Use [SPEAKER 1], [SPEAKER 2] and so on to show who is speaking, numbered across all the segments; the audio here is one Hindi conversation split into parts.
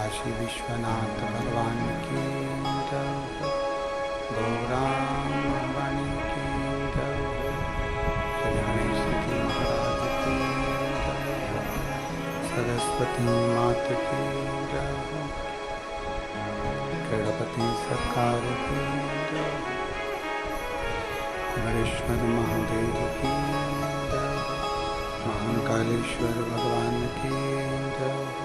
[SPEAKER 1] काशी विश्वनाथ भगवान की जय। गौरांग वाणी की जय। श्री गणेश जी महाराज की जय। सरस्वती मात की जय। गणपति सरकार की जय। गणेश्वर महादेव की जय। महाकालेश्वर भगवान की जय।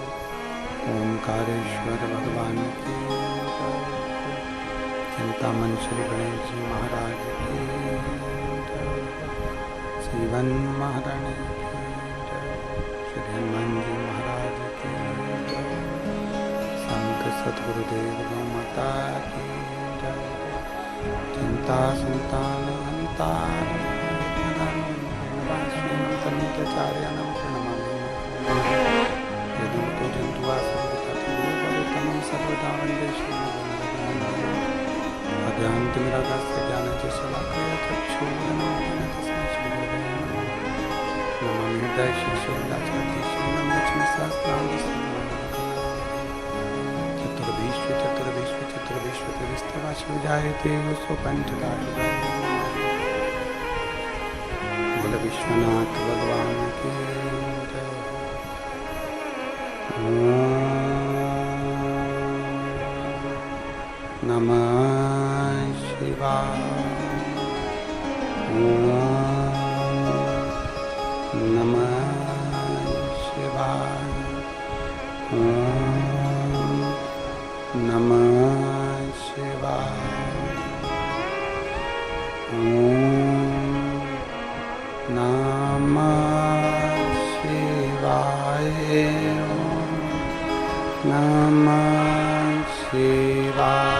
[SPEAKER 1] ओंकारेश्वर भगवान की जय। चिंतामन श्री गणेश जी महाराज की जय। जीवन महारानी की जय। श्री हनुमान जी महाराज की जय। संत सद्गुरुदेव माता की जय। चिंता संतान हंतार तनिचार्याणां प्रणमामि। यदूतो जन्तुवा सर्वतमं सर्वदा वन्दे श्रीगुरुं। अज्ञानतिमिरागस्य ज्ञानञ्जनशलाकया चक्षुरुन्मीलितं तस्मै श्रीगुरवे नमः। नमामि हृदये श्रीशैलाचार्यश्रीनं लक्ष्मीसहस्राङ्गं। चतुर्विश्व जायते स्वपंचदाय। बोल विश्वनाथ भगवान की जय। नमः शिवाय। नमः शिवाय। नमः शिवाय। नमः शिवाय। नमः शिवाय।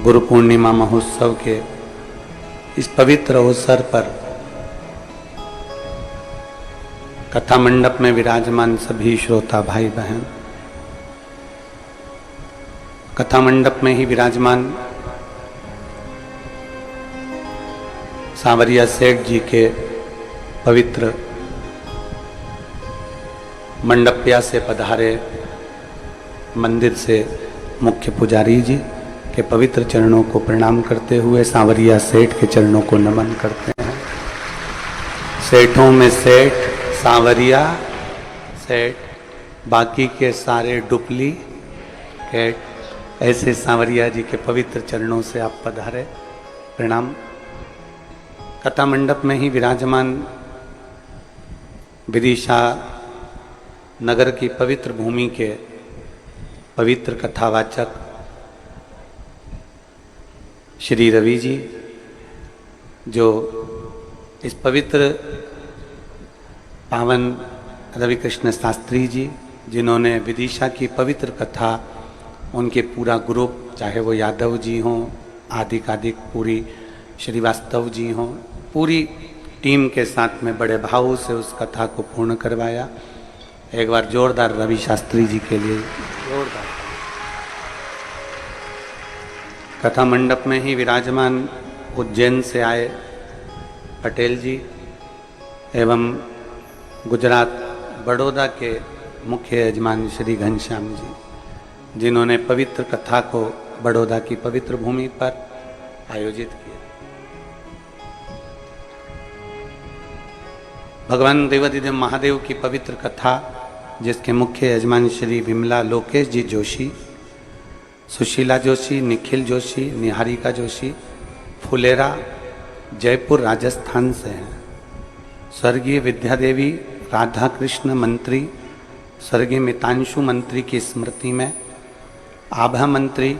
[SPEAKER 1] गुरु पूर्णिमा महोत्सव के इस पवित्र अवसर पर कथा मंडप में विराजमान सभी श्रोता भाई बहन, कथा मंडप में ही विराजमान सांवरिया सेठ जी के पवित्र मंडपिया से पधारे मंदिर से मुख्य पुजारी जी के पवित्र चरणों को प्रणाम करते हुए सांवरिया सेठ के चरणों को नमन करते हैं। सेठों में सेठ सांवरिया सेठ, बाकी के सारे डुप्लीकेट, ऐसे सांवरिया जी के पवित्र चरणों से आप पधारे, प्रणाम। कथा मंडप में ही विराजमान विदिशा नगर की पवित्र भूमि के पवित्र कथावाचक श्री रवि जी, जो इस पवित्र पावन रवि कृष्ण शास्त्री जी, जिन्होंने विदिशा की पवित्र कथा, उनके पूरा ग्रुप, चाहे वो यादव जी हों, आदिकादिक पूरी श्रीवास्तव जी हों, पूरी टीम के साथ में बड़े भाव से उस कथा को पूर्ण करवाया। एक बार जोरदार रवि शास्त्री जी के लिए जोरदार। कथा मंडप में ही विराजमान उज्जैन से आए पटेल जी एवं गुजरात बड़ौदा के मुख्य यजमान श्री घनश्याम जी, जिन्होंने पवित्र कथा को बड़ौदा की पवित्र भूमि पर आयोजित किया। भगवान देवादिदेव महादेव की पवित्र कथा, जिसके मुख्य यजमान श्री विमला लोकेश जी जोशी, सुशीला जोशी, निखिल जोशी, निहारिका जोशी, फुलेरा जयपुर राजस्थान से हैं। स्वर्गीय विद्यादेवी राधा कृष्ण मंत्री, स्वर्गीय मितांशु मंत्री की स्मृति में आभा मंत्री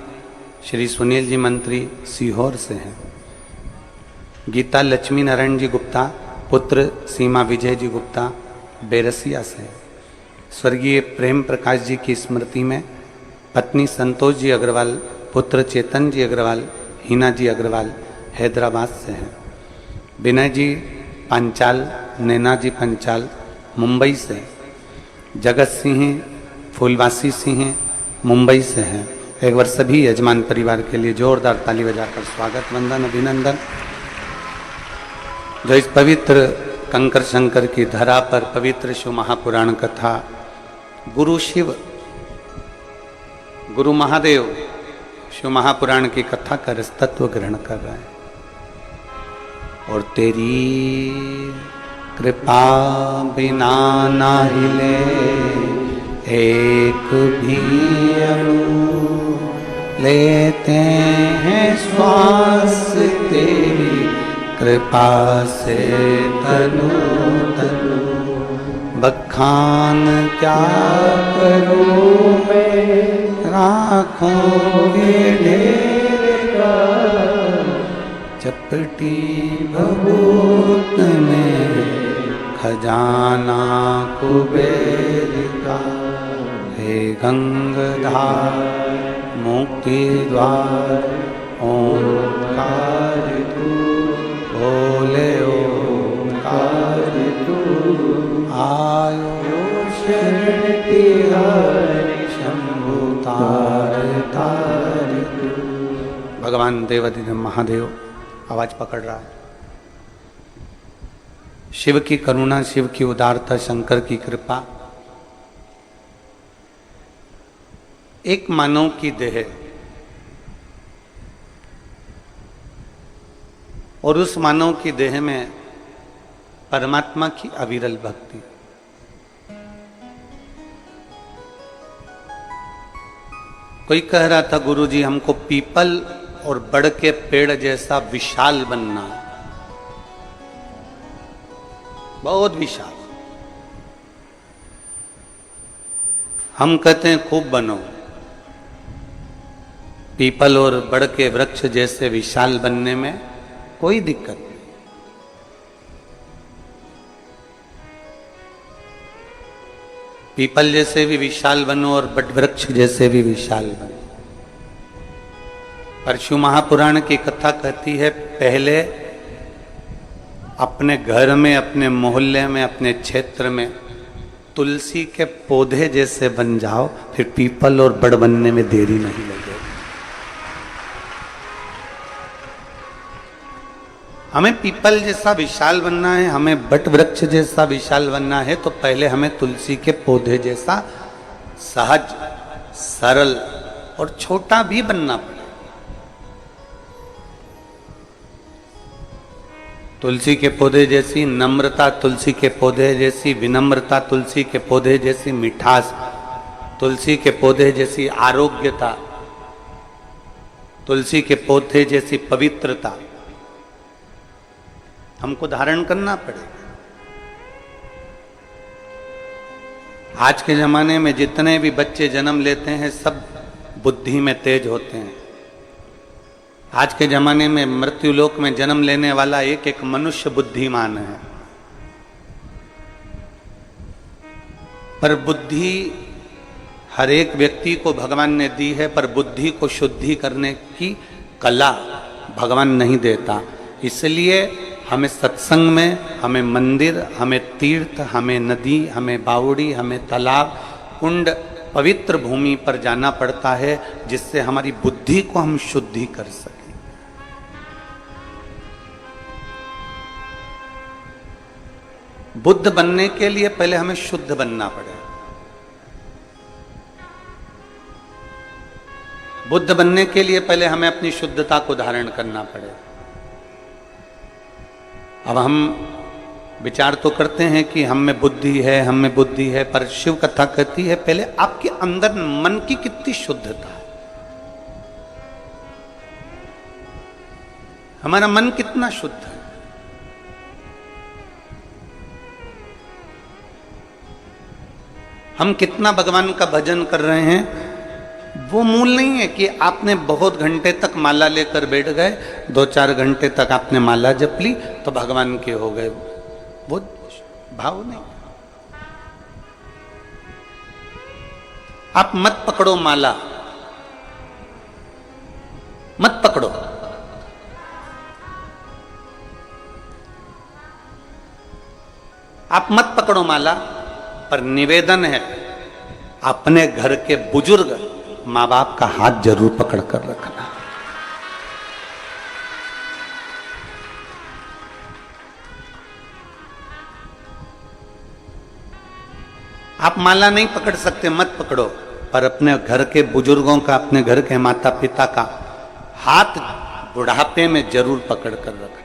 [SPEAKER 1] श्री सुनील जी मंत्री सीहोर से हैं। गीता लक्ष्मी नारायण जी गुप्ता पुत्र सीमा विजय जी गुप्ता बेरसिया से। स्वर्गीय प्रेम प्रकाश जी की स्मृति में पत्नी संतोष जी अग्रवाल, पुत्र चेतन जी अग्रवाल, हिना जी अग्रवाल हैदराबाद से हैं। विनय जी पंचाल, नैना जी पंचाल मुंबई से। जगत सिंह फूलवासी सिंह मुंबई से हैं। एक बार सभी यजमान परिवार के लिए जोरदार ताली बजाकर स्वागत, वंदन, अभिनंदन। जो इस पवित्र कंकर शंकर की धरा पर पवित्र शिव महापुराण कथा गुरु शिव, गुरु महादेव शिव महापुराण की कथा का रसतत्व ग्रहण कर रहे हैं। और तेरी कृपा बिना ना हिले एक भी अणु, लेते हैं श्वास तेरी कृपा से तनु तनु। बखान क्या करूं मैं राखों के ढेर का, चपटी भभूत में खजाना कुबेर का। हे गंगाधार मुक्ति द्वार ओंकार तू, बोले ओंकार तू। आयो शरण तिहारी शंभु तार तार तू। भगवान देवादिदेव महादेव आवाज पकड़ रहा है। शिव की करुणा, शिव की उदारता, शंकर की कृपा। एक मानव की देह और उस मानव की देह में परमात्मा की अविरल भक्ति। कोई कह रहा था, गुरुजी हमको पीपल और बड़ के पेड़ जैसा विशाल बनना है, बहुत विशाल। हम कहते हैं खूब बनो। पीपल और बड़ के वृक्ष जैसे विशाल बनने में कोई दिक्कत नहीं। पीपल जैसे भी विशाल बनो और बट वृक्ष जैसे भी विशाल बनो। परशु महापुराण की कथा कहती है, पहले अपने घर में, अपने मोहल्ले में, अपने क्षेत्र में तुलसी के पौधे जैसे बन जाओ, फिर पीपल और बड़ बनने में देरी नहीं लगेगी। हमें पीपल जैसा विशाल बनना है, हमें बट वृक्ष जैसा विशाल बनना है, तो पहले हमें तुलसी के पौधे जैसा सहज, सरल और छोटा भी बनना पड़ेगा। तुलसी के पौधे जैसी नम्रता, तुलसी के पौधे जैसी विनम्रता, तुलसी के पौधे जैसी मिठास, तुलसी के पौधे जैसी आरोग्यता, तुलसी के पौधे जैसी पवित्रता हमको धारण करना पड़ेगा। आज के जमाने में जितने भी बच्चे जन्म लेते हैं सब बुद्धि में तेज होते हैं। आज के जमाने में मृत्यु लोक में जन्म लेने वाला एक एक मनुष्य बुद्धिमान है, पर बुद्धि हर एक व्यक्ति को भगवान ने दी है, पर बुद्धि को शुद्धि करने की कला भगवान नहीं देता। इसलिए हमें सत्संग में, हमें मंदिर, हमें तीर्थ, हमें नदी, हमें बावड़ी, हमें तालाब, कुंड, पवित्र भूमि पर जाना पड़ता है, जिससे हमारी बुद्धि को हम शुद्धि कर सकें। बुद्ध बनने के लिए पहले हमें शुद्ध बनना पड़ेगा। बुद्ध बनने के लिए पहले हमें अपनी शुद्धता को धारण करना पड़ेगा। अब हम विचार तो करते हैं कि हम में बुद्धि है, हम में बुद्धि है, पर शिव कथा कहती है पहले आपके अंदर मन की कितनी शुद्धता है, हमारा मन कितना शुद्ध है। हम कितना भगवान का भजन कर रहे हैं, वो मूल नहीं है कि आपने बहुत घंटे तक माला लेकर बैठ गए, 2-4 घंटे तक आपने माला जप ली तो भगवान के हो गए, वो भाव नहीं। आप मत पकड़ो माला, मत पकड़ो। आप मत पकड़ो माला, पर निवेदन है अपने घर के बुजुर्ग माँ बाप का हाथ जरूर पकड़ कर रखना। आप माला नहीं पकड़ सकते, मत पकड़ो, पर अपने घर के बुजुर्गों का, अपने घर के माता पिता का हाथ बुढ़ापे में जरूर पकड़ कर रखना।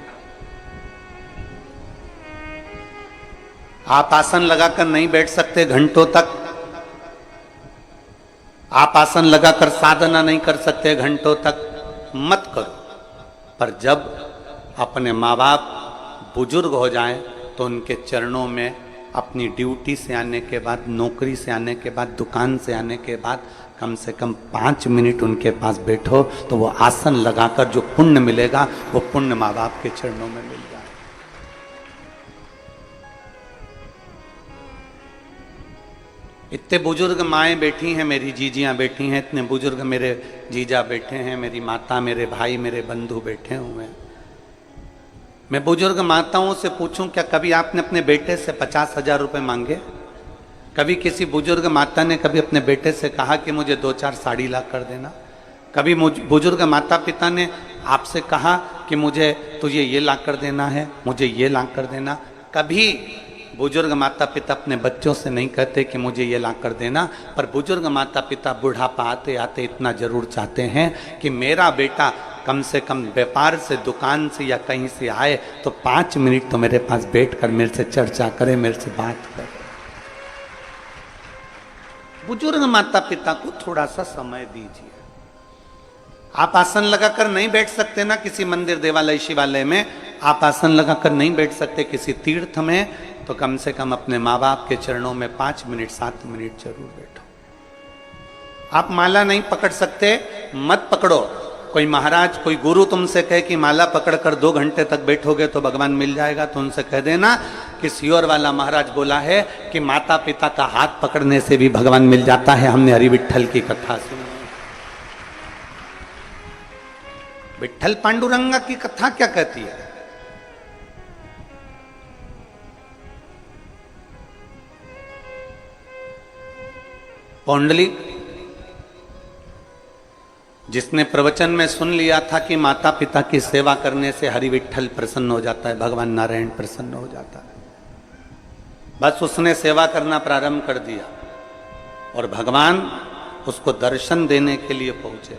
[SPEAKER 1] आप आसन लगाकर नहीं बैठ सकते घंटों तक, आप आसन लगाकर साधना नहीं कर सकते घंटों तक, मत करो। पर जब अपने माँ बाप बुजुर्ग हो जाएं तो उनके चरणों में अपनी ड्यूटी से आने के बाद, नौकरी से आने के बाद, दुकान से आने के बाद कम से कम 5 मिनट उनके पास बैठो, तो वो आसन लगाकर जो पुण्य मिलेगा वो पुण्य माँ बाप के चरणों में मिल जाए। इतने बुजुर्ग माएँ बैठी हैं, मेरी जीजियाँ बैठी हैं, इतने बुजुर्ग मेरे जीजा बैठे हैं, मेरी माता, मेरे भाई, मेरे बंधु बैठे हुए हैं। मैं बुजुर्ग माताओं से पूछूं, क्या कभी आपने अपने बेटे से 50,000 रुपये मांगे? कभी किसी बुजुर्ग माता ने कभी अपने बेटे से कहा कि मुझे 2-4 साड़ी ला कर देना? कभी बुजुर्ग माता पिता ने आपसे कहा कि मुझे तुझे ये ला कर देना है, मुझे ये ला कर देना? कभी बुजुर्ग माता पिता अपने बच्चों से नहीं कहते कि मुझे ये ला कर देना, पर बुजुर्ग माता पिता बुढ़ापा आते आते इतना जरूर चाहते हैं कि मेरा बेटा कम से कम व्यापार से, दुकान से या कहीं से आए तो 5 मिनट तो मेरे पास बैठकर मेरे से चर्चा करे, मेरे से बात करे। बुजुर्ग माता पिता को थोड़ा सा समय दीजिए। आप आसन लगाकर नहीं बैठ सकते ना किसी मंदिर, देवालय, शिवालय में, आप आसन लगाकर नहीं बैठ सकते किसी तीर्थ में, तो कम से कम अपने माँ बाप के चरणों में 5 मिनट, 7 मिनट जरूर बैठो। आप माला नहीं पकड़ सकते, मत पकड़ो। कोई महाराज, कोई गुरु तुमसे कहे कि माला पकड़कर 2 घंटे तक बैठोगे तो भगवान मिल जाएगा, तो उनसे कह देना कि सियोर वाला महाराज बोला है कि माता पिता का हाथ पकड़ने से भी भगवान मिल जाता है। हमने हरि विठ्ठल की कथा सुनी। विठल पांडुरंगा की कथा क्या कहती है? पौंडलिक जिसने प्रवचन में सुन लिया था कि माता पिता की सेवा करने से हरि विठल प्रसन्न हो जाता है, भगवान नारायण प्रसन्न हो जाता है, बस उसने सेवा करना प्रारंभ कर दिया और भगवान उसको दर्शन देने के लिए पहुंचे।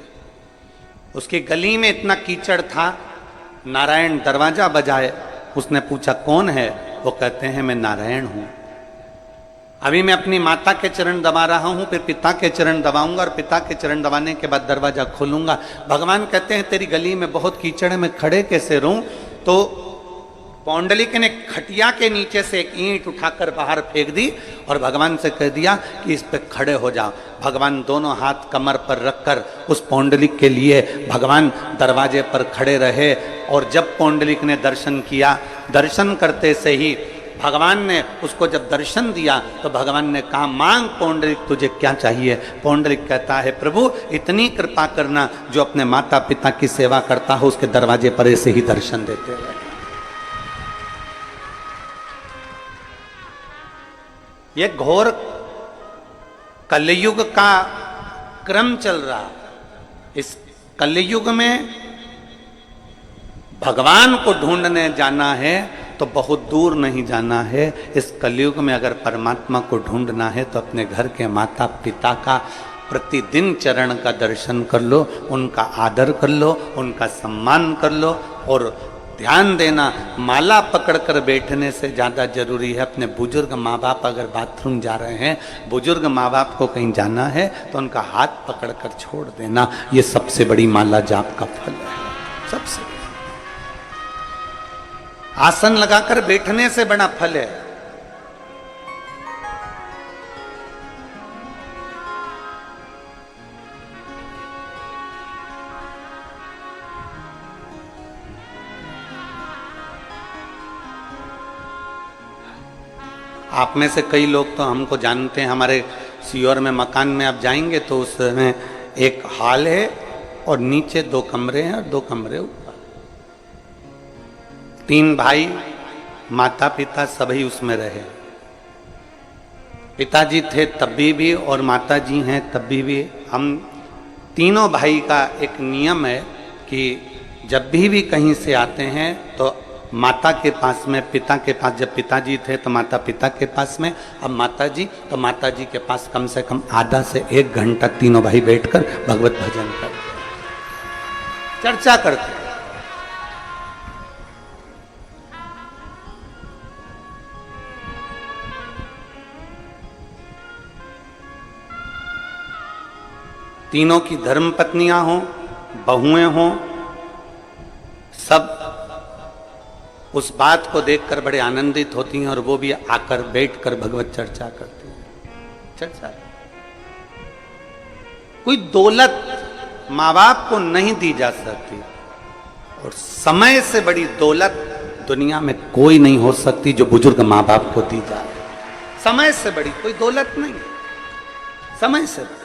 [SPEAKER 1] उसकी गली में इतना कीचड़ था, नारायण दरवाजा बजाए, उसने पूछा कौन है? वो कहते हैं मैं नारायण हूं। अभी मैं अपनी माता के चरण दबा रहा हूं, फिर पिता के चरण दबाऊंगा और पिता के चरण दबाने के बाद दरवाजा खोलूंगा। भगवान कहते हैं तेरी गली में बहुत कीचड़ है, मैं खड़े कैसे रहूं? तो पौंडलिक ने खटिया के नीचे से एक ईंट उठाकर बाहर फेंक दी और भगवान से कह दिया कि इस पे खड़े हो जाओ। भगवान दोनों हाथ कमर पर रखकर उस पौंडलिक के लिए भगवान दरवाजे पर खड़े रहे। और जब पौंडलिक ने दर्शन किया, दर्शन करते से ही भगवान ने उसको जब दर्शन दिया तो भगवान ने कहा मांग पौंडलिक तुझे क्या चाहिए? पौंडलिक कहता है प्रभु इतनी कृपा करना, जो अपने माता पिता की सेवा करता हो उसके दरवाजे पर ऐसे ही दर्शन देते रहे। ये घोर कलयुग का क्रम चल रहा। इस कलयुग में भगवान को ढूंढने जाना है तो बहुत दूर नहीं जाना है। इस कलयुग में अगर परमात्मा को ढूंढना है तो अपने घर के माता पिता का प्रतिदिन चरण का दर्शन कर लो, उनका आदर कर लो, उनका सम्मान कर लो। और ध्यान देना, माला पकड़कर बैठने से ज़्यादा जरूरी है अपने बुजुर्ग माँ बाप अगर बाथरूम जा रहे हैं, बुजुर्ग माँ बाप को कहीं जाना है तो उनका हाथ पकड़कर छोड़ देना, ये सबसे बड़ी माला जाप का फल है। सबसे आसन लगाकर बैठने से बड़ा फल है। आप में से कई लोग तो हमको जानते हैं, हमारे सीहोर में मकान में आप जाएंगे तो उसमें एक हॉल है और नीचे 2 कमरे हैं और 2 कमरे ऊपर। 3 भाई, माता पिता सभी उसमें रहे। पिताजी थे तभी भी और माता जी हैं तभी भी। हम तीनों भाई का एक नियम है कि जब भी कहीं से आते हैं तो माता के पास में, पिता के पास, जब पिताजी थे तो माता पिता के पास में, अब माता जी तो माता जी के पास कम से कम आधा से 1 घंटा तीनों भाई बैठकर भगवत भजन करते, चर्चा करते। तीनों की धर्म पत्नियां हों, बहुएं हों, सब उस बात को देखकर बड़े आनंदित होती हैं और वो भी आकर बैठकर भगवत चर्चा करती हैं। चर्चा कोई दौलत माँ बाप को नहीं दी जा सकती और समय से बड़ी दौलत दुनिया में कोई नहीं हो सकती जो बुजुर्ग माँ बाप को दी जाए। समय से बड़ी कोई दौलत नहीं, समय से बड़ी।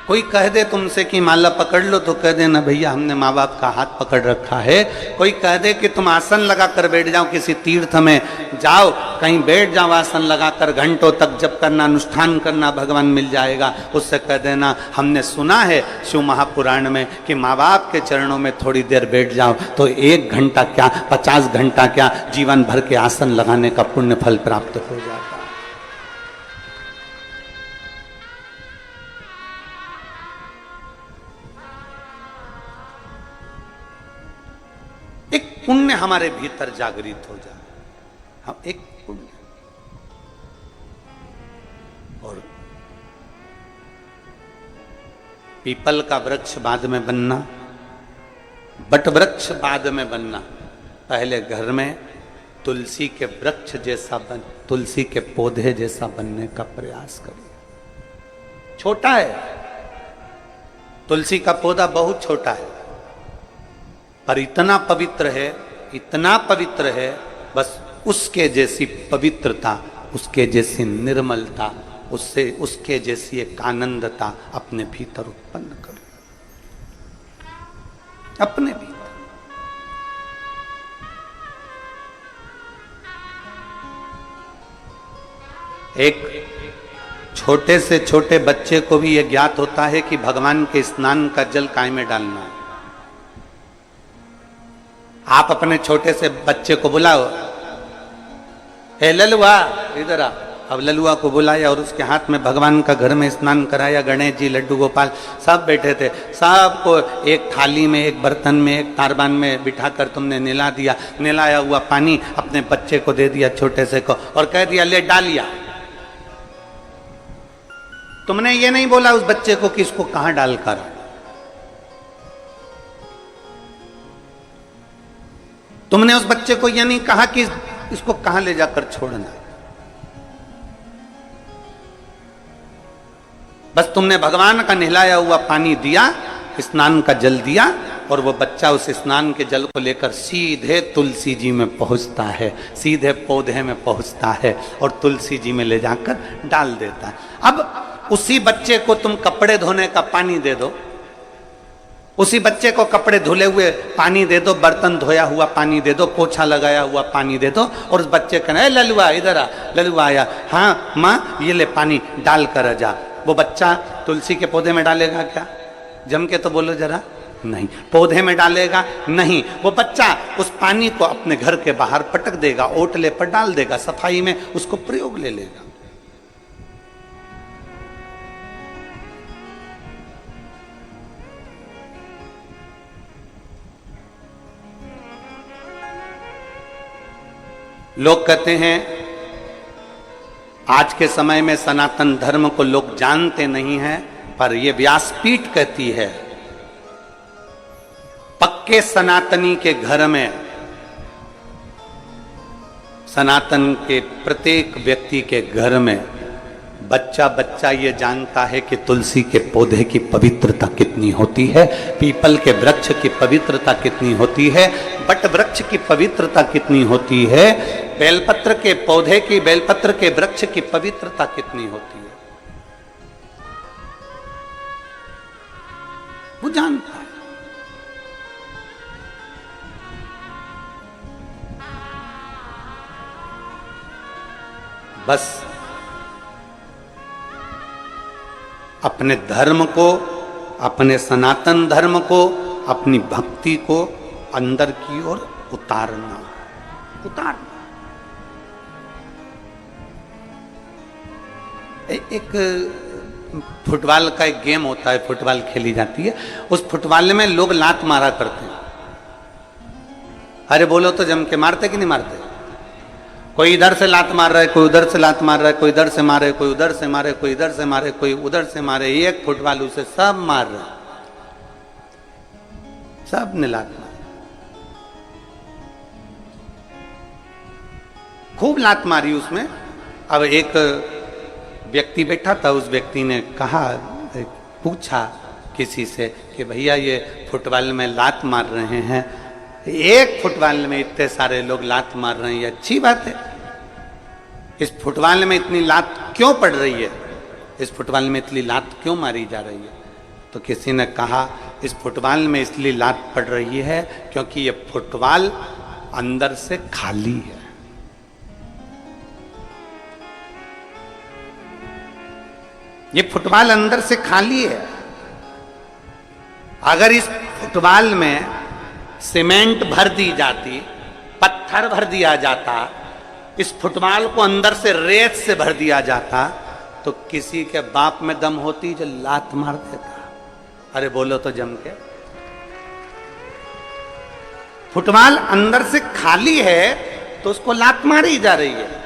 [SPEAKER 1] कोई कह दे तुमसे कि माला पकड़ लो तो कह देना भैया हमने माँ बाप का हाथ पकड़ रखा है। कोई कह दे कि तुम आसन लगाकर बैठ जाओ, किसी तीर्थ में जाओ, कहीं बैठ जाओ आसन लगाकर, घंटों तक जप करना, अनुष्ठान करना, भगवान मिल जाएगा। उससे कह देना हमने सुना है शिव महापुराण में कि माँ बाप के चरणों में थोड़ी देर बैठ जाओ तो 1 घंटा क्या 50 घंटा क्या जीवन भर के आसन लगाने का पुण्य फल प्राप्त हो जाता है। एक पुण्य हमारे भीतर जागृत हो जाए, हम एक पुण्य। और पीपल का वृक्ष बाद में बनना, बट वृक्ष बाद में बनना, पहले घर में तुलसी के वृक्ष जैसा बन, तुलसी के पौधे जैसा बनने का प्रयास करिए। छोटा है, तुलसी का पौधा बहुत छोटा है पर इतना पवित्र है, इतना पवित्र है, बस उसके जैसी पवित्रता, उसके जैसी निर्मलता, उससे उसके जैसी एक आनंदता अपने भीतर उत्पन्न करो, अपने भीतर। एक छोटे से छोटे बच्चे को भी यह ज्ञात होता है कि भगवान के स्नान का जल काय में डालना है। आप अपने छोटे से बच्चे को बुलाओ, ए ललुआ इधर आ। अब ललुआ को बुलाया और उसके हाथ में भगवान का घर में स्नान कराया। गणेश जी, लड्डू गोपाल सब बैठे थे, सबको एक थाली में, एक बर्तन में, एक तारबान में बिठाकर तुमने नहला दिया। नहलाया हुआ पानी अपने बच्चे को दे दिया, छोटे से को, और कह दिया ले डालिया। तुमने ये नहीं बोला उस बच्चे को कि इसको कहां डालकर, तुमने उस बच्चे को ये नहीं कहा कि इसको कहां ले जाकर छोड़ना। बस तुमने भगवान का नहलाया हुआ पानी दिया, स्नान का जल दिया, और वो बच्चा उस स्नान के जल को लेकर सीधे तुलसी जी में पहुंचता है, सीधे पौधे में पहुंचता है और तुलसी जी में ले जाकर डाल देता है। अब उसी बच्चे को तुम कपड़े धोने का पानी दे दो, उसी बच्चे को कपड़े धुले हुए पानी दे दो, बर्तन धोया हुआ पानी दे दो, पोछा लगाया हुआ पानी दे दो, और उस बच्चे कहना ललुआ इधर आ। ललुआ आया, हाँ माँ ये ले पानी डाल कर जा। वो बच्चा तुलसी के पौधे में डालेगा क्या? जम के तो बोलो जरा, नहीं। पौधे में डालेगा नहीं, वो बच्चा उस पानी को अपने घर के बाहर पटक देगा, ओटले पर डाल देगा, सफाई में उसको प्रयोग ले लेगा। लोग कहते हैं आज के समय में सनातन धर्म को लोग जानते नहीं हैं, पर यह व्यासपीठ कहती है पक्के सनातनी के घर में, सनातन के प्रत्येक व्यक्ति के घर में बच्चा बच्चा ये जानता है कि तुलसी के पौधे की पवित्रता कितनी होती है, पीपल के वृक्ष की पवित्रता कितनी होती है, बट वृक्ष की पवित्रता कितनी होती है, बेलपत्र के पौधे की, बेलपत्र के वृक्ष की पवित्रता कितनी होती है, वो जानता है। बस अपने धर्म को, अपने सनातन धर्म को, अपनी भक्ति को अंदर की ओर उतारना। एक फुटबॉल का एक गेम होता है, फुटबॉल खेली जाती है, उस फुटबॉल में लोग लात मारा करते हैं। अरे बोलो तो जम के मारते कि नहीं मारते? कोई इधर से लात मार रहा है, कोई उधर से लात मार रहा है, कोई इधर से मारे, कोई उधर से मारे, कोई इधर से मारे, कोई उधर से मारे, एक फुटबॉल उसे सब मार रहे, सब ने लात मारी, खूब लात मारी उसमें। अब एक व्यक्ति बैठा था, उस व्यक्ति ने कहा, पूछा किसी से कि भैया ये फुटबॉल में लात मार रहे हैं, एक फुटबॉल में इतने सारे लोग लात मार रहे हैं, ये अच्छी बात है, इस फुटबॉल में इतनी लात क्यों पड़ रही है, इस फुटबॉल में इतनी लात क्यों मारी जा रही है? तो किसी ने कहा इस फुटबॉल में इसलिए लात पड़ रही है क्योंकि ये फुटबॉल अंदर से खाली है। ये फुटबॉल अंदर से खाली है। अगर इस फुटबॉल में सीमेंट भर दी जाती, पत्थर भर दिया जाता, इस फुटबॉल को अंदर से रेत से भर दिया जाता, तो किसी के बाप में दम होती जो लात मार देता। अरे बोलो तो जम के। फुटबॉल अंदर से खाली है तो उसको लात मारी जा रही है।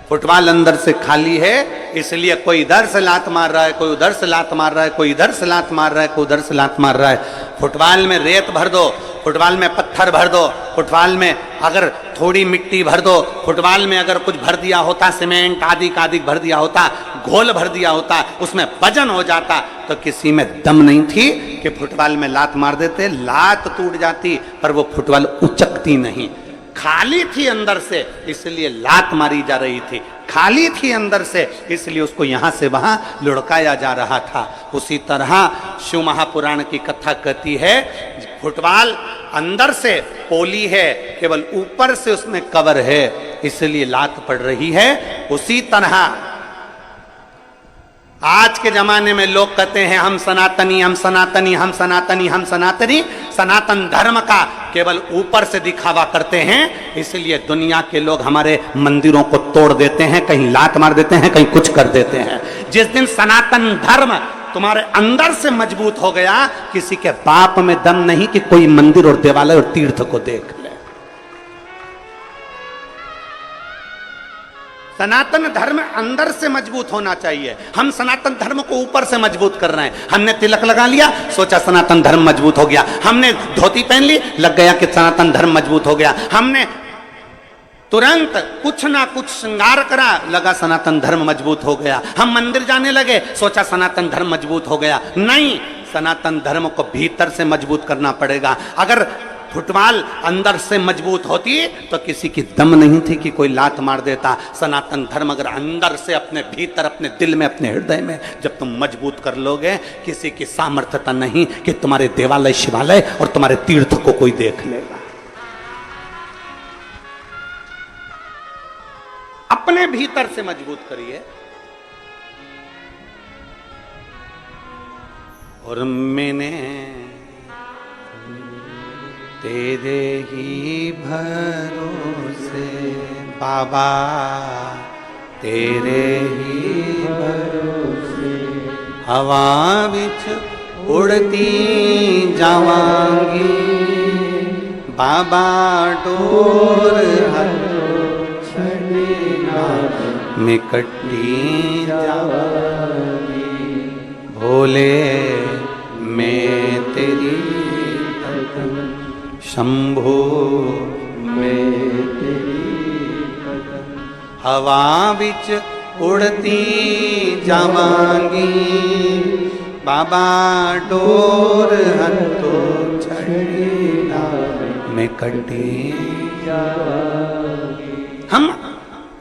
[SPEAKER 1] फुटबॉल अंदर से खाली है इसलिए कोई इधर से लात मार रहा है, कोई उधर से लात मार रहा है, कोई इधर से लात मार रहा है, कोई उधर से लात मार रहा है। फुटबॉल में रेत भर दो, फुटबॉल में पत्थर भर दो, फुटबॉल में अगर थोड़ी मिट्टी भर दो, फुटबॉल में अगर कुछ भर दिया होता, सीमेंट आदि का आदि भर दिया होता, घोल भर दिया होता, उसमें वजन हो जाता, तो किसी में दम नहीं थी कि फुटबॉल में लात मार देते, लात टूट जाती पर वो फुटबॉल उचकती नहीं, खाली थी अंदर से, इसलिए लात मारी जा रही थी। खाली थी अंदर से, इसलिए उसको यहां से वहां लुढ़काया जा रहा था। उसी तरह शिव महापुराण की कथा कहती है फुटबॉल अंदर से पोली है, केवल ऊपर से उसमें कवर है, इसलिए लात पड़ रही है। उसी तरह आज के जमाने में लोग कहते हैं हम सनातनी, हम सनातनी, हम सनातनी, हम सनातनी। सनातन धर्म का केवल ऊपर से दिखावा करते हैं, इसलिए दुनिया के लोग हमारे मंदिरों को तोड़ देते हैं, कहीं लात मार देते हैं, कहीं कुछ कर देते हैं। जिस दिन सनातन धर्म तुम्हारे अंदर से मजबूत हो गया, किसी के बाप में दम नहीं कि कोई मंदिर और देवालय और तीर्थ को देख ले। सनातन धर्म अंदर से मजबूत होना चाहिए। हम सनातन धर्म को ऊपर से मजबूत कर रहे हैं। हमने तिलक लगा लिया, सोचा सनातन धर्म मजबूत हो गया। हमने धोती पहन ली, लग गया कि सनातन धर्म मजबूत हो गया। हमने तुरंत कुछ ना कुछ श्रृंगार करा, लगा सनातन धर्म मजबूत हो गया। हम मंदिर जाने लगे, सोचा सनातन धर्म मजबूत हो गया। नहीं, सनातन धर्म को भीतर से मजबूत करना पड़ेगा। अगर फुटबॉल अंदर से मजबूत होती तो किसी की दम नहीं थी कि कोई लात मार देता। सनातन धर्म अगर अंदर से अपने भीतर, अपने दिल में, अपने हृदय में जब तुम मजबूत कर लोगे, किसी की सामर्थ्यता नहीं कि तुम्हारे देवालय शिवालय और तुम्हारे तीर्थ को कोई देख लेगा। अपने भीतर से मजबूत करिए। और मैंने तेरे ही भरोसे बाबा, तेरे ही भरोसे हवा विच उड़ती जावांगी बाबा, डोर में कट्टी जावांगी भोले, मैं तेरी शंभो, मैं तेरी हवा विच उड़ती जावांगी बाबा, डोर हंतो छड़ी में कटी जावांगी। हम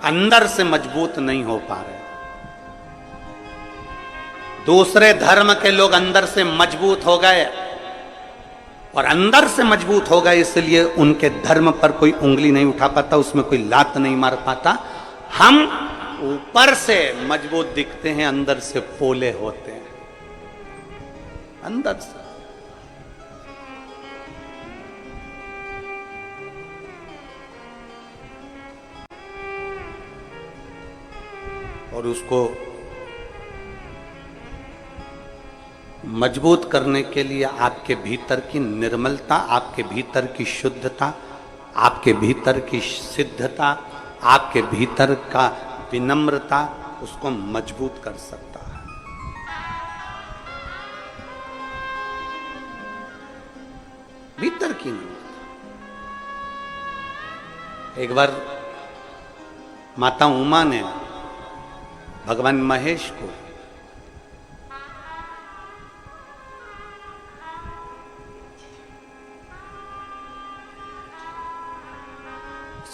[SPEAKER 1] अंदर से मजबूत नहीं हो पा रहे। दूसरे धर्म के लोग अंदर से मजबूत हो गए, और अंदर से मजबूत हो गए, इसलिए उनके धर्म पर कोई उंगली नहीं उठा पाता, उसमें कोई लात नहीं मार पाता। हम ऊपर से मजबूत दिखते हैं, अंदर से पोले होते हैं। अंदर से और उसको मजबूत करने के लिए आपके भीतर की निर्मलता, आपके भीतर की शुद्धता, आपके भीतर की सिद्धता, आपके भीतर का विनम्रता उसको मजबूत कर सकता है। भीतर की निर्मलता। एक बार माता उमा ने भगवान महेश को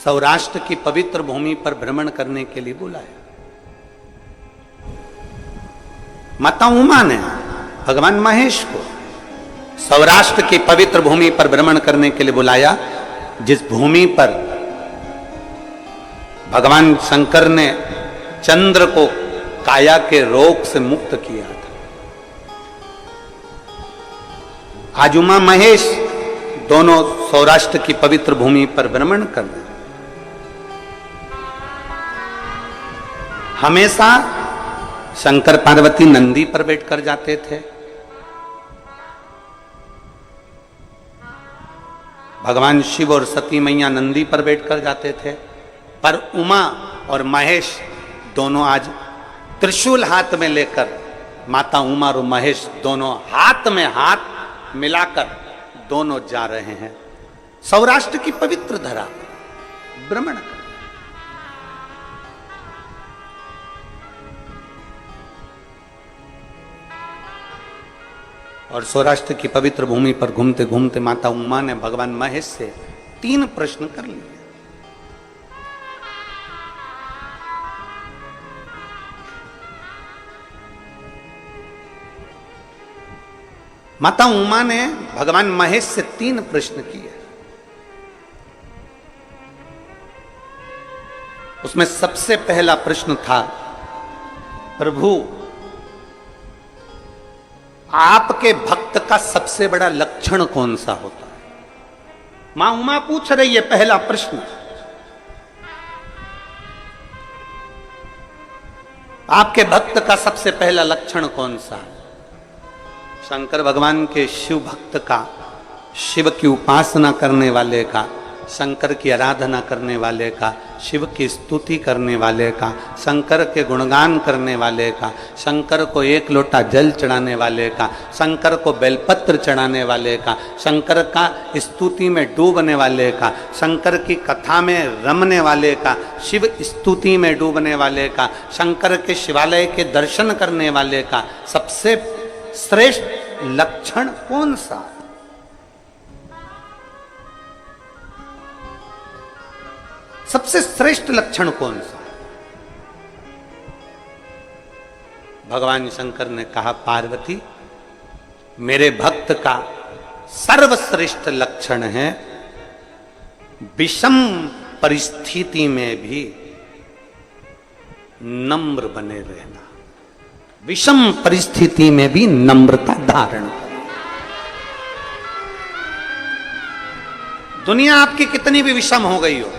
[SPEAKER 1] सौराष्ट्र की पवित्र भूमि पर भ्रमण करने के लिए बुलाया। माता उमा ने भगवान महेश को सौराष्ट्र की पवित्र भूमि पर भ्रमण करने के लिए बुलाया, जिस भूमि पर भगवान शंकर ने चंद्र को काया के रोग से मुक्त किया था। आज उमा महेश दोनों सौराष्ट्र की पवित्र भूमि पर भ्रमण कर रहे हैं। हमेशा शंकर पार्वती नंदी पर बैठकर जाते थे, भगवान शिव और सती मैया नंदी पर बैठकर जाते थे, पर उमा और महेश दोनों आज त्रिशूल हाथ में लेकर, माता उमा और महेश दोनों हाथ में हाथ मिलाकर दोनों जा रहे हैं सौराष्ट्र की पवित्र धरा भ्रमण कर। और सौराष्ट्र की पवित्र भूमि पर घूमते घूमते माता उमा ने भगवान महेश से 3 प्रश्न कर लिए। माता उमा ने भगवान महेश से 3 प्रश्न किए। उसमें सबसे पहला प्रश्न था, प्रभु आपके भक्त का सबसे बड़ा लक्षण कौन सा होता है? मां उमा पूछ रही है पहला प्रश्न। आपके भक्त का सबसे पहला लक्षण कौन सा है? शंकर भगवान के शिव भक्त का, शिव की उपासना करने वाले का, शंकर की आराधना करने वाले का, शिव की स्तुति करने वाले का, शंकर के गुणगान करने वाले का, शंकर को 1 लोटा जल चढ़ाने वाले का, शंकर को बेलपत्र चढ़ाने वाले का, शंकर का स्तुति में डूबने वाले का, शंकर की कथा में रमने वाले का, शिव स्तुति में डूबने वाले का, शंकर के शिवालय के दर्शन करने वाले का सबसे श्रेष्ठ लक्षण कौन सा? सबसे श्रेष्ठ लक्षण कौन सा? भगवान शंकर ने कहा, पार्वती मेरे भक्त का सर्वश्रेष्ठ लक्षण है विषम परिस्थिति में भी नम्र बने रहना, विषम परिस्थिति में भी नम्रता धारण करना। दुनिया आपकी कितनी भी विषम हो गई हो,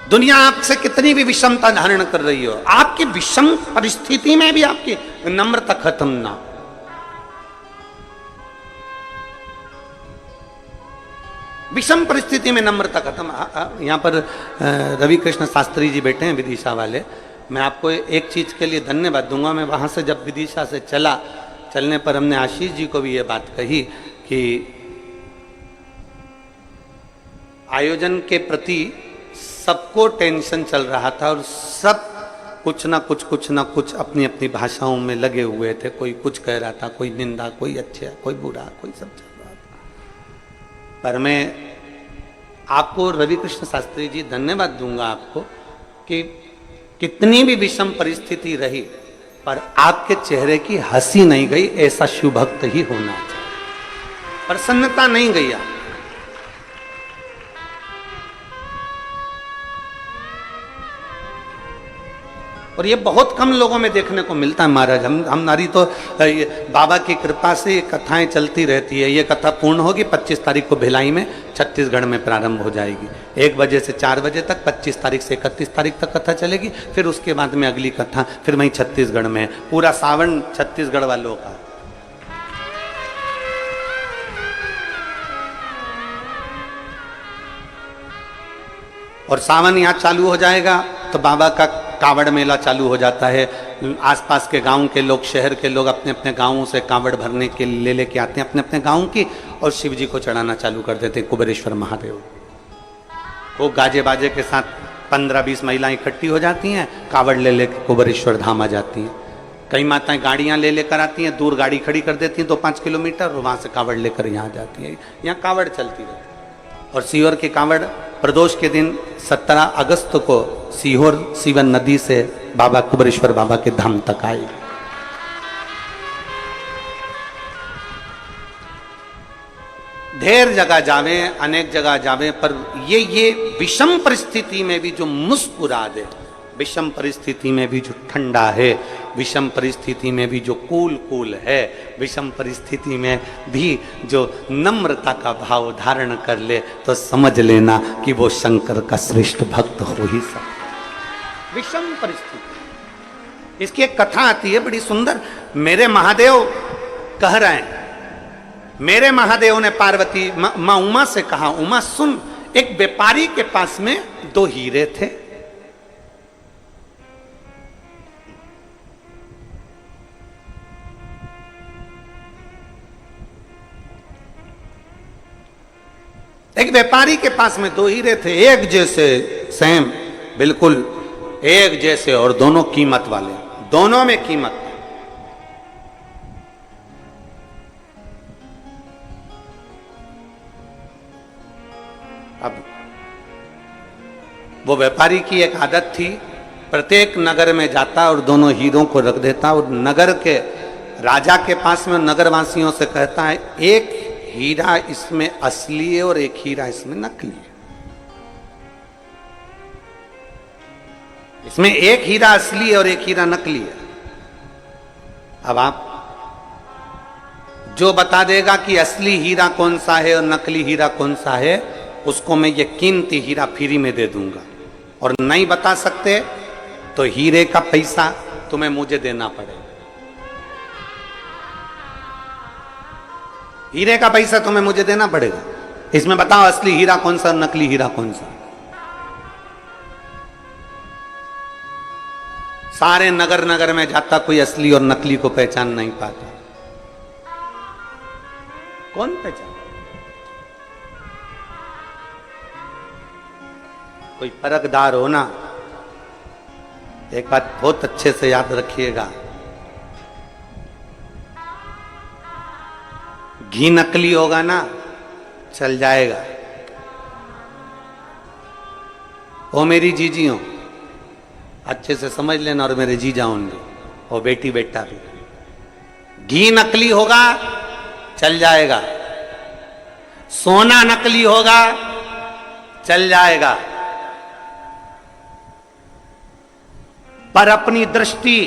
[SPEAKER 1] दुनिया आपसे कितनी भी विषमता धारण कर रही हो, आपकी विषम परिस्थिति में भी आपकी नम्रता खत्म ना। विषम परिस्थिति में नम्रता खत्म। यहां पर रवि कृष्ण शास्त्री जी बैठे हैं, विदिशा वाले। मैं आपको एक चीज के लिए धन्यवाद दूंगा। मैं वहां से जब विदिशा से चलने पर हमने आशीष जी को भी ये बात कही कि आयोजन के प्रति सबको टेंशन चल रहा था और सब कुछ ना कुछ अपनी अपनी भाषाओं में लगे हुए थे। कोई कुछ कह रहा था, कोई निंदा, कोई अच्छा, कोई बुरा, कोई सब चल रहा था। पर मैं आपको रवि कृष्ण शास्त्री जी धन्यवाद दूंगा आपको कि कितनी भी विषम परिस्थिति रही पर आपके चेहरे की हंसी नहीं गई। ऐसा शिव भक्त ही होना चाहिए, प्रसन्नता नहीं गई आप। और ये बहुत कम लोगों में देखने को मिलता है महाराज। हम नारी तो बाबा की कृपा से ये कथाएं चलती रहती है। ये कथा पूर्ण होगी 25 तारीख को भिलाई में, छत्तीसगढ़ में प्रारंभ हो जाएगी 1 बजे से 4 बजे तक। 25 तारीख से 31 तारीख तक कथा चलेगी। फिर उसके बाद में अगली कथा फिर वहीं छत्तीसगढ़ में। पूरा सावन छत्तीसगढ़ वालों का। और सावन यहाँ चालू हो जाएगा तो बाबा का कांवड़ मेला चालू हो जाता है। आसपास के गांव के लोग, शहर के लोग अपने अपने गांवों से कांवड़ भरने के लिए लेके आते हैं अपने अपने गांव की, और शिव जी को चढ़ाना चालू कर देते हैं कुबेरेश्वर महादेव को। गाजे बाजे के साथ 15-20 महिलाएं इकट्ठी हो जाती हैं, कांवड़ ले लेकर कुबेरेश्वर धाम आ जाती हैं। कई माताएं गाड़ियां ले लेकर आती हैं, दूर गाड़ी खड़ी कर देती हैं 2-5 किलोमीटर, और वहां से कांवड़ लेकर यहाँ आ जाती है। यहाँ कांवड़ चलती रहती है। और सीहोर की कांवड़ प्रदोष के दिन 17 अगस्त को सीहोर सीवन नदी से बाबा कुबेरेश्वर बाबा के धाम तक आई। ढेर जगह जावे, अनेक जगह जावे, पर ये विषम परिस्थिति में भी जो मुस्कुरा दे, विषम परिस्थिति में भी जो ठंडा है, विषम परिस्थिति में भी जो कूल है, विषम परिस्थिति में भी जो नम्रता का भाव धारण कर ले, तो समझ लेना कि वो शंकर का श्रेष्ठ भक्त हो ही सकता। विषम परिस्थिति। इसकी एक कथा आती है बड़ी सुंदर। मेरे महादेव कह रहे हैं, मेरे महादेव ने पार्वती मां उमा से कहा, उमा सुन, एक व्यापारी के पास में 2 हीरे थे। एक व्यापारी के पास में 2 हीरे थे, एक जैसे, सेम, बिल्कुल एक जैसे, और दोनों कीमत वाले, दोनों में कीमत। अब वो व्यापारी की एक आदत थी, प्रत्येक नगर में जाता और दोनों हीरों को रख देता, और नगर के राजा के पास में नगरवासियों से कहता है एक हीरा इसमें असली है और एक हीरा इसमें नकली है। इसमें एक हीरा असली है और एक हीरा नकली है। अब आप जो बता देगा कि असली हीरा कौन सा है और नकली हीरा कौन सा है, उसको मैं ये कीमती हीरा फ्री में दे दूंगा। और नहीं बता सकते तो हीरे का पैसा तुम्हें मुझे देना पड़ेगा। हीरे का पैसा तुम्हें मुझे देना पड़ेगा। इसमें बताओ असली हीरा कौन सा, नकली हीरा कौन सा। सारे नगर नगर में जाता, कोई असली और नकली को पहचान नहीं पाता। कौन पहचान? कोई परखदार हो ना, एक बात बहुत अच्छे से याद रखिएगा, घी नकली होगा ना चल जाएगा। ओ मेरी जीजी हो, अच्छे से समझ लेना, और मेरे जीजा होंगे और बेटी बेटा भी। घी नकली होगा चल जाएगा, सोना नकली होगा चल जाएगा, पर अपनी दृष्टि